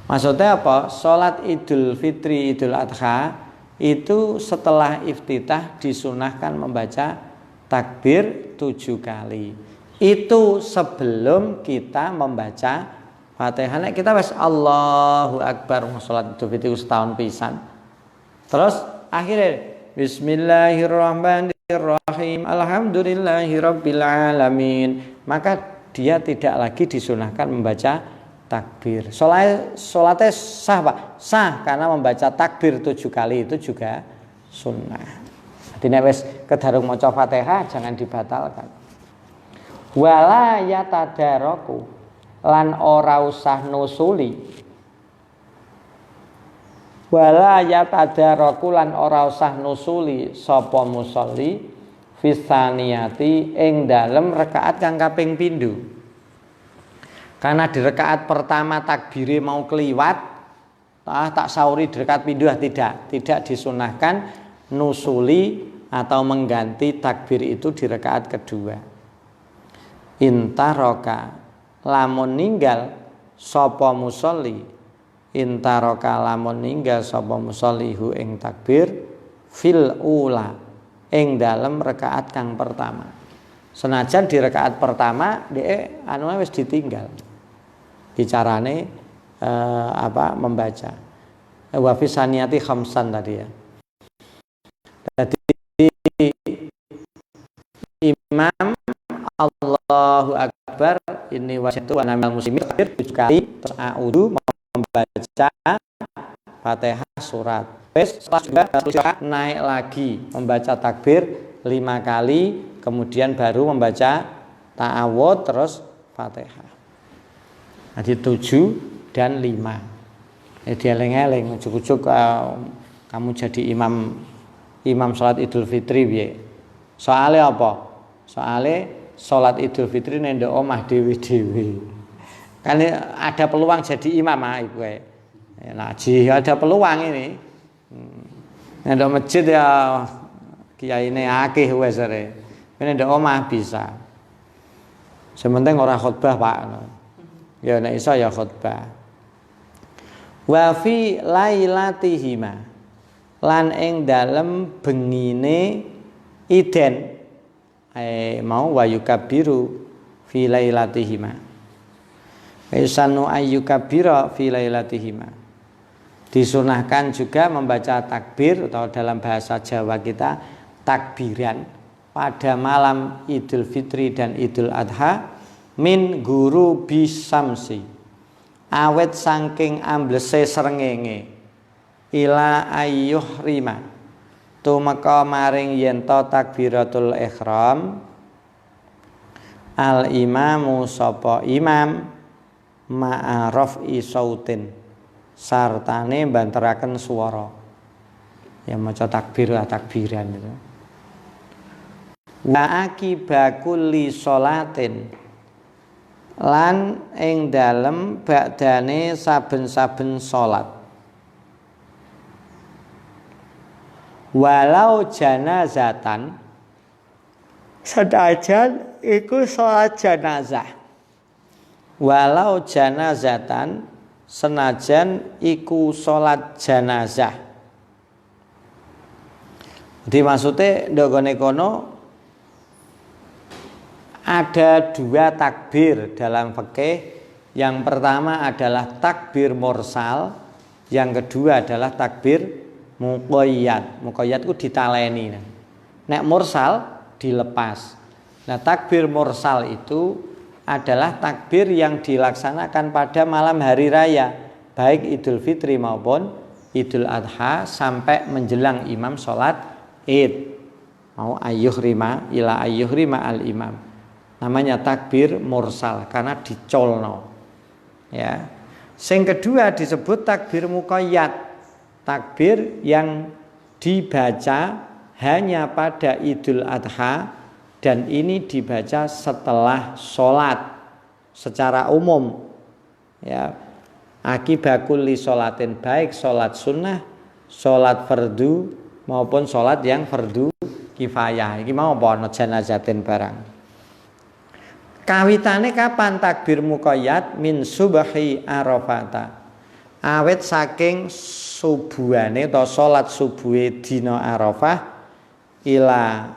Maksudnya apa? Salat Idul Fitri, Idul Adha itu setelah iftitah disunahkan membaca takbir 7 kali. Itu sebelum kita membaca Fatihah. Nek kita wis Allahu Akbar salat Idul Fitri setahun pisan. Terus akhirnya Bismillahirrahmanirrahim Alhamdulillahirabbil alamin, maka dia tidak lagi disunahkan membaca takbir. Salatnya sah Pak, sah karena membaca takbir 7 kali itu juga sunnah. Jadi nek wis kedarung maca Fatihah jangan dibatalkan. Wala yatadaraku lan ora usah nusuli. Wala yatadaraku lan ora usah nusuli sapa musolli fisaniyati ing dalem rakaat kang kaping pindho. Karena di rakaat pertama takbire mau keliwat, tak sauri di rakaat pindho tidak disunahkan nusuli atau mengganti takbir itu di rakaat kedua. Intaroka lamun ninggal sapa musolli, intaroka lamun ninggal sapa musolli hu ing takbir fil ula ing dalem rakaat kang pertama. Senajan di rakaat pertama dhek anu wis ditinggal. Bicarane membaca. Wa fi saniyati khamsan tadi ya. Jadi imam Allahu Akbar ini wasitu wa namal muslimin takbir 7 kali terus a'udzu membaca Fatihah surat. Setelah juga naik lagi membaca takbir 5 kali kemudian baru membaca ta'awudz terus Fatihah. Jadi 7 dan 5. Jadi eling-eling ujuk-ujuk kamu jadi imam salat Idul Fitri piye? Soale apa? Soale salat Idul Fitri nang ndok omah dhewe-dhewe. Kan ada peluang jadi imam ibu ngaji ada peluang ini. Nang ndok masjid ya kiyaine akeh wis are. Nek ndok omah bisa. Sementing ora khotbah, Pak. Ya nek iso ya khotbah. Wa fi lailatihima lan ing dalem bengine iden mau wayukabiru fi lailatihima Isanu ayyukabira fi lailatihima. Disunahkan juga membaca takbir atau dalam bahasa Jawa kita takbiran pada malam Idul Fitri dan Idul Adha min guru bisamsi awet saking amblese srengenge ila ayyuh rima tumeka maring yen to takbiratul ihram al imamu sapa imam ma'araf isautin sartane banteraken swara ya maca takbiran itu wa akibakulli sholatin lan ing dalem badane saben-saben salat walau janazatan sedajan iku salat janazah walau janazatan senajan iku salat janazah. Jadi maksudnya ndogone kono ada 2 takbir dalam fikih. Yang pertama adalah takbir mursal, yang kedua adalah takbir muqayyad. Muqayyad itu ditaleni. Nek mursal dilepas. Nah, takbir mursal itu adalah takbir yang dilaksanakan pada malam hari raya, baik Idul Fitri maupun Idul Adha sampai menjelang imam sholat Id. Mau ayyuhrima ila ayyuhrima al imam. Namanya takbir mursal karena dicolno. Ya. Sing kedua disebut takbir muqayyad. Takbir yang dibaca hanya pada Idul Adha dan ini dibaca setelah sholat secara umum. Ya. Akibakulli sholatin baik sholat sunnah, sholat fardu maupun sholat yang fardu kifayah. Iki mau apa janazatin barang. Kawitane kapan takbir muqayyad min subhi arafata. Awet saking subuhane atau sholat subuhe dina Arafah ila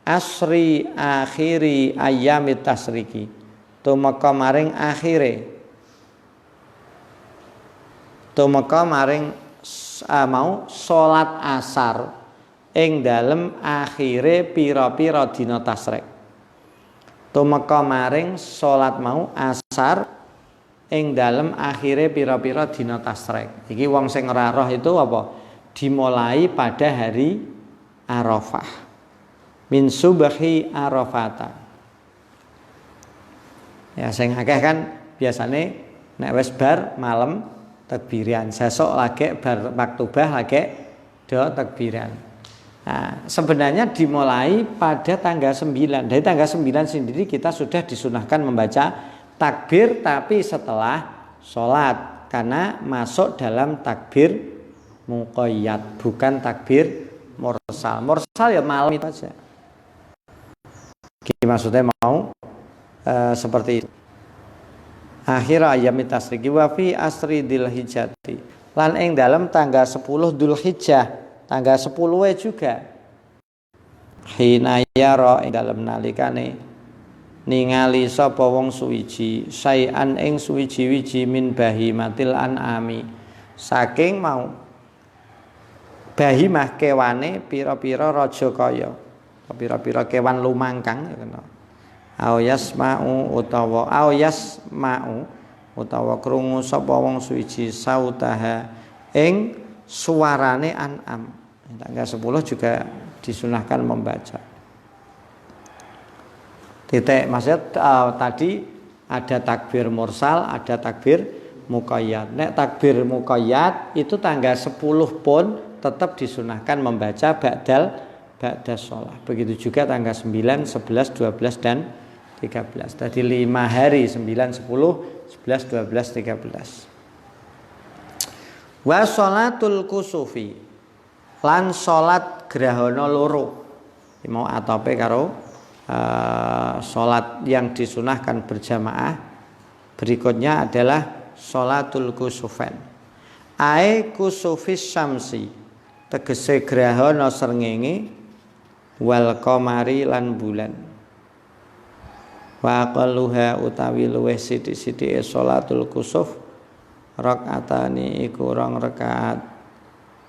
asri akhiri ayyamit tasriki tumeka maring akhire tumeka maring mau salat asar ing dalem akhire pira-pira dina tasrik tumeka maring salat mau asar ing dalem akhire pira-pira dina tasrik. Iki wong sing ora roh itu apa dimulai pada hari Arafah min subhi arafata. Ya sing akeh kan biasane nek wis bar malam takbiran, sesuk lagi bar maktubah lagi do takbiran. Nah, sebenarnya dimulai pada tanggal 9. Dari tanggal 9 sendiri kita sudah disunahkan membaca takbir tapi setelah sholat, karena masuk dalam takbir muqayyad, bukan takbir mursal. Mursal ya malam itu saja. Maksudnya mau seperti itu. Akhir ayam tasriki wa fi asri dzulhijjati, lan ing dalam tanggal 10 Dzulhijjah, tanggal 10 juga. Hina yara ing dalam nalikane ningali sapa wong suwiji sayan ing suwiji-wiji min bahimatil an'ami, saking mau bahimah kewane pira-pira raja kaya, pira-pira kewan lumangkang ya kena. Awyas ma'u utawa krungu sapa wong suwiji sautaha ing suarane an'am. Tanggal 10 juga disunahkan membaca. Titik, maksudnya tadi ada takbir mursal, ada takbir muqayyad. Nek takbir muqayyad itu tanggal 10 pun tetap disunahkan membaca ba'da sholat. Begitu juga tanggal 9, 11, 12 dan 13. Tadi 5 hari 9, 10, 11, 12, 13. Wa sholatul kusufi, lan sholat grahana loro. Mau atope karo sholat yang disunahkan berjamaah. Berikutnya adalah sholatul kusufen. Ae kusufis syamsi, tegese grahana srengenge, wal qamari lan bulan. Wa qalluha utawi luweh sithik-sithike sholatul kusuf rakaatani iku 2 rakaat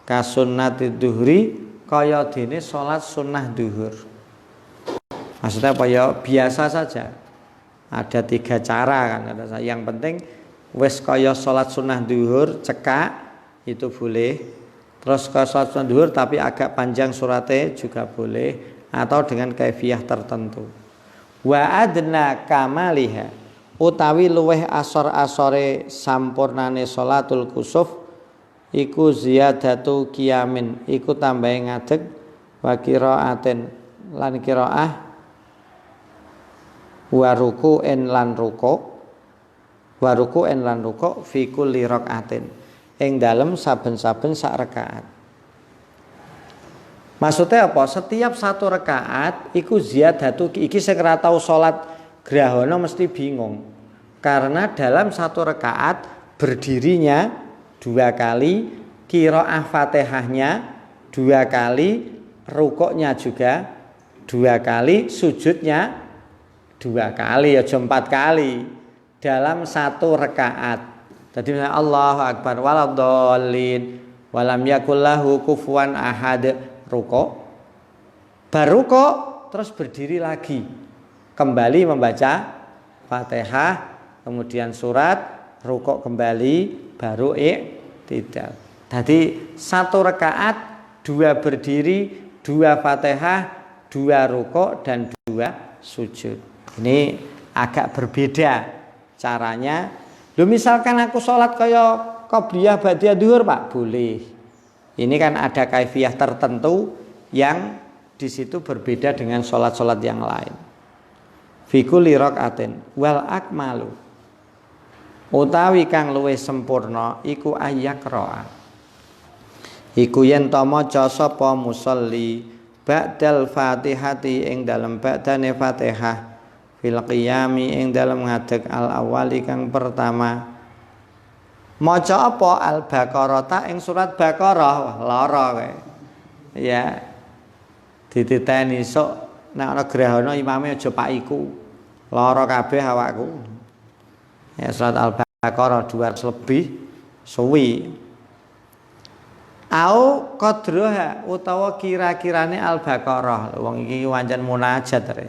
kasunnati dhuhri, kaya dene salat sunnah zuhur. Maksudnya apa ya, biasa saja. Ada 3 cara kan, yang penting wis kaya salat sunnah zuhur cekak itu boleh. Terus kaya salat sunnah zuhur tapi agak panjang surate juga boleh, atau dengan kaifiyah tertentu. Wa adna kamaliha, utawi luweh asor-asore sampurnane sholatul kusuf iku ziyadatu qiyamin, iku tambahe ngadeg, wa qiraatin lan qiraah, wa ruku'en lan ruku' fi kulli rakaatin, ing dalem saben-saben sak rakaat. Maksudnya apa? Setiap 1 rakaat iku ziyadatu, iki sing ora tau salat grahana mesti bingung. Karena dalam 1 rakaat berdirinya 2 kali, qiraah Fatihahnya 2 kali, rukuknya juga 2 kali, sujudnya 2 kali, ya 4 kali dalam 1 rakaat. Jadi misalnya Allahu Akbar waladhdallin walam yakul lahu kufuwan ahad, rukuk, baru kok terus berdiri lagi, kembali membaca Fatihah, kemudian surat, rukuk kembali, baru tidak. Jadi 1 rakaat 2 berdiri, 2 Fatihah, 2 rukuk dan 2 sujud. Ini agak berbeda caranya. Loh, misalkan aku sholat kaya qobliyah ba'diyah zuhur, Pak, boleh. Ini kan ada kaifiyah tertentu yang di situ berbeda dengan sholat-sholat yang lain. Fi kulli rakaatin wal akmalu, utawi kang luwih sempurna iku ayyaqra, iku yen to maca sapa musolli ba'dal fatihati ing dalem ba'dane Fatihah, fil qiyami ing dalem ngadeg al awali kang pertama. Maca apa? Al-Baqarah ing surat Baqarah. Wah, lara kowe. Ya. Dititeni sok nek ana grahana imame aja pak iku. Lara kabeh awakku. Ya, surat Al-Baqarah 200 lebih suwi. Au qadruha, utawa kira-kirane Al-Baqarah. Wong iki wancen munajat re.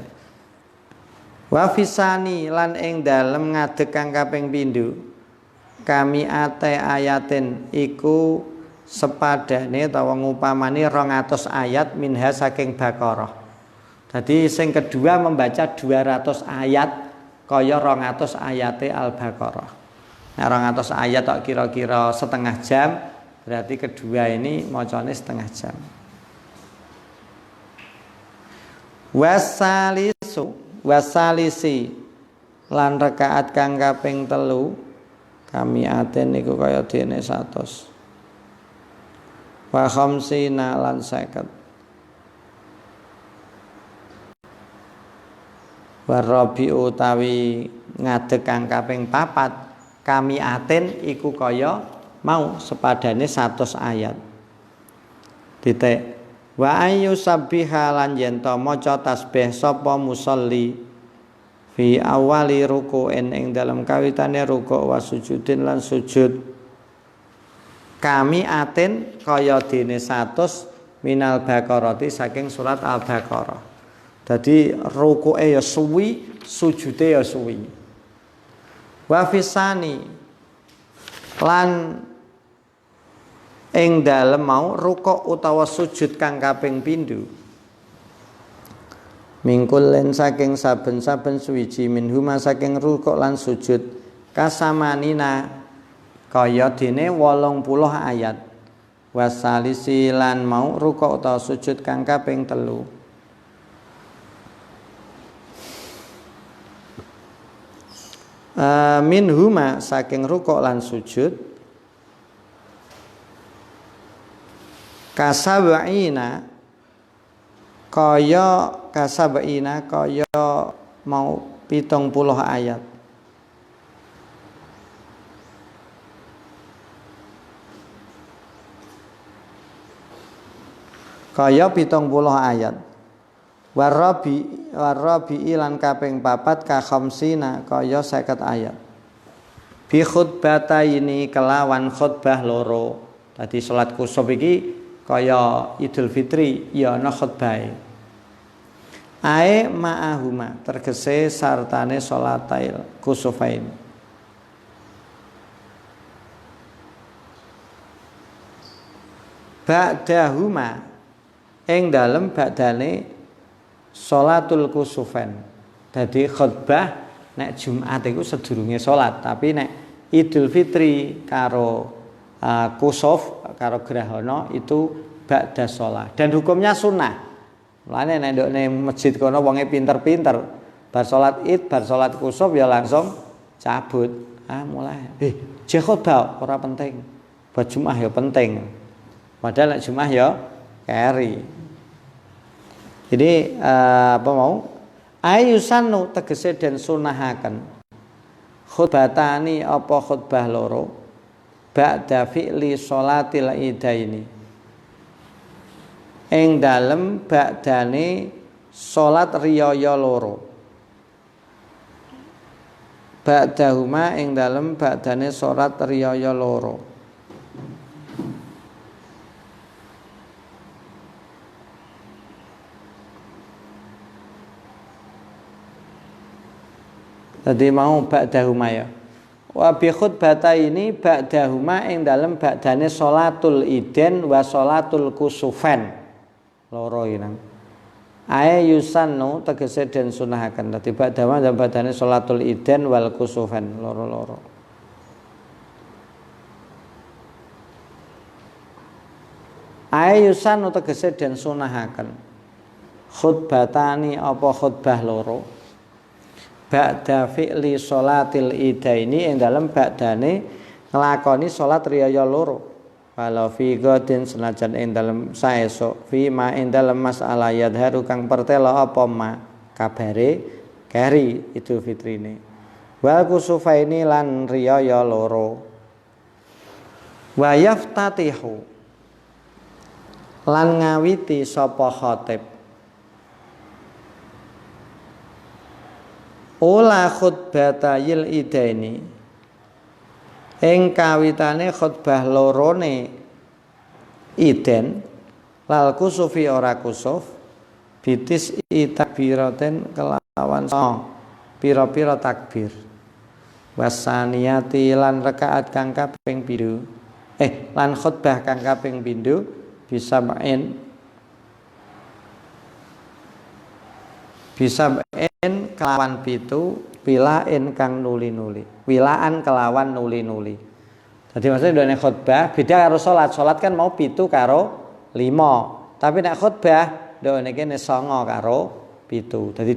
Wa fisani lan ing dalem ngadeg kang kaping pindho. Kami ate ayatin iku sepadane utawa ngupamane 200 ayat minha saking Baqarah. Jadi sing kedua membaca 200 ayat kaya 200 ayate Al-Baqarah. Nah 200 ayat tok kira-kira setengah jam, berarti kedua ini macane setengah jam. Wasalisi lan rakaat kang kaping 3 kami aten niku kaya dene 100. Wa khamsina lan 50. Warabi utawi ngadeg kang kaping 4 kami aten iku kaya mau sepadane 100 ayat. Titik. Wa ayu sabbiha lan yen to maca tasbih sapa musolli fi awali ruku'in ing dalam kawitane ruku' wa sujudin lan sujud kami aten kaya dene 100 minal baqarati saking surat Al-Baqarah. Dadi ruku'e ya suwi, sujude ya suwi. Wa fisani lan ing dalem mau rukuk utawa sujud kang kaping pindho mingkul len saking saben-saben suwiji minhuma saking rukuk lan sujud kasamanina kaya dene 80 ayat wasalisi lan mau rukuk utawa sujud kang kaping 3 minhuma saking rukuk lan sujud kasabaina kaya mau 70 ayat. Kaya 70 ayat. Warabi ilan kaping 4 ka khamsina kaya 50 ayat. Bi khutbataini kelawan khutbah loro. Tadi salat kusuf iki kaya Idul Fitri ya ana khutbah. Ae ma'ahuma tergese sartane salatail kusufain. Ba'dahuma ing dalem ba'dane salatul kusufain. Dadi khutbah nek Jumat iku sedurunge salat, tapi nek Idul Fitri karo kusuf karo grahana itu ba'da shalah dan hukumnya sunnah. Mulane nek ndukne masjid kono wonge pinter-pinter bar salat Id bar salat kusuf ya langsung cabut. Mulai khotbah ora penting. Bar Jumat ya penting. Padahal nek Jumat ya keri. Jadi apa mau? Ayusanu tegese den sunahaken. Khutbatani apa khutbah loro? Ba'da fi'li sholatil idaini ing dalem ba'dane salat riyaya loro ba'dahuma ing dalem ba'dane salat riyaya loro tadi mau ba'dahuma ya. Wa bi khutbataini ba'dahuma ing dalem ba'dane sholatul iden wa sholatul kusufen loro iki nang ae yusannu tegese den sunahaken dadi ba'dahuma dan ba'dane sholatul iden wal kusufen loro-loro ae yusannu tegese den sunahaken khutbatani apa khutbah loro ba'da fi'li sholatil idaini ing dalem ba'dane nglakoni salat riyaya loro walau fi godin senajan ing dalem saesuk fi ma ing dalem masalah yadharu kang pertela apa ma kabare keri Idul Fitrine wal kusufaini lan riyaya loro wa yaftatihu lan ngawiti sapa khatib ola khutbatayil idaini ing kawitane khutbah lorone iden lal kusufi ora kusuf bitis takbiraten kelawan pira-pira takbir wasaniyati lan rakaat kang kaping pindho lan khutbah kang kaping pindho bisa kelawan pitu wilain kang nuli-nuli. Wilaan kelawan nuli-nuli. Jadi maksudnya dene khutbah beda karo salat. Salat kan mau 7 karo 5. Tapi nek khutbah dene kene 9 karo 7. Jadi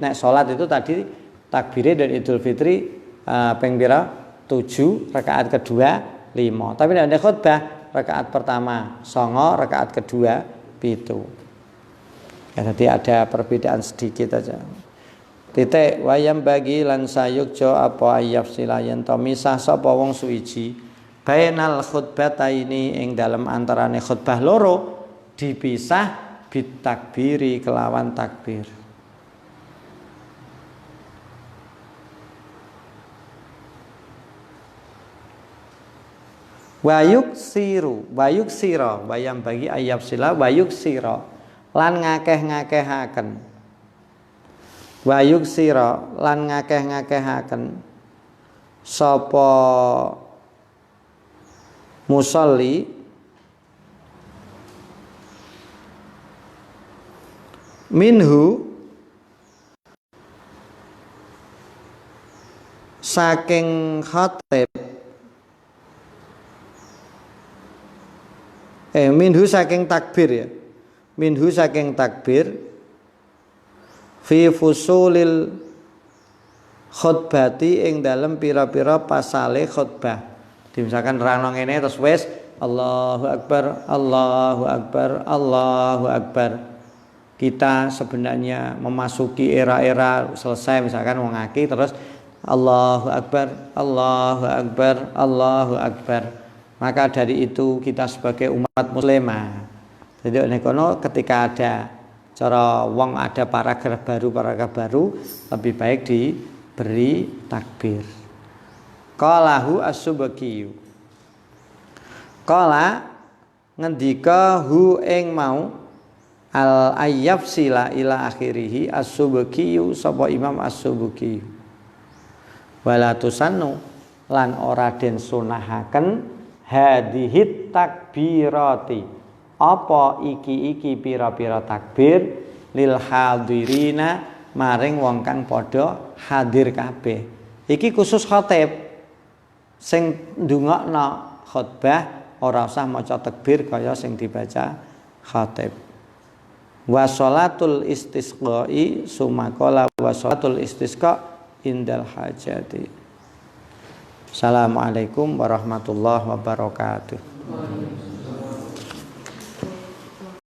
nek salat itu tadi takbire dan Idul Fitri ping pira? 7, rakaat kedua 5. Tapi nek khutbah rakaat pertama 9, rakaat kedua 7. Ya, jadi ada perbedaan sedikit aja. Titik wayam bagi lan sayukjo apa ayaf silayen to misah sapa wong suwiji bainal khutbataini ing dalam antarane khutbah loro dipisah bitakbiri kelawan takbir. Wayuk siro wayam bagi ayaf sila wayuk siro lan ngakeh-ngakehaken wayuk sira lan ngakeh-ngakehaken sapa musolli minhu saking khatib minhu saking takbir ya minhu saking takbir fi fusulil khutbati ing dalem pira-pira pasale khutbah. Misalkan rano ngene terus wis Allahu Akbar, Allahu Akbar, Allahu Akbar. Kita sebenarnya memasuki era-era selesai misalkan wong ngaki terus Allahu Akbar, Allahu Akbar, Allahu Akbar. Maka dari itu kita sebagai umat muslimah. Jadi nek kono ketika ada cara wong ada paragraf baru lebih baik diberi takbir. Qalahu as-Subki. Qala ngendika hu ing mau al ayyab sila ila akhirih as-Subki sapa Imam as-Subki. Wala tusannu lan ora den sunahaken hadhit takbirati. Apa iki pira-pira takbir lil hadirina maring wong kang padha hadir kabeh. Iki khusus khatib sing ndongakno khutbah ora usah maca takbir kaya sing dibaca khatib. Wa sholatul istisqai sumaqala wa sholatul istisqa indal hajati. Assalamualaikum warahmatullahi wabarakatuh.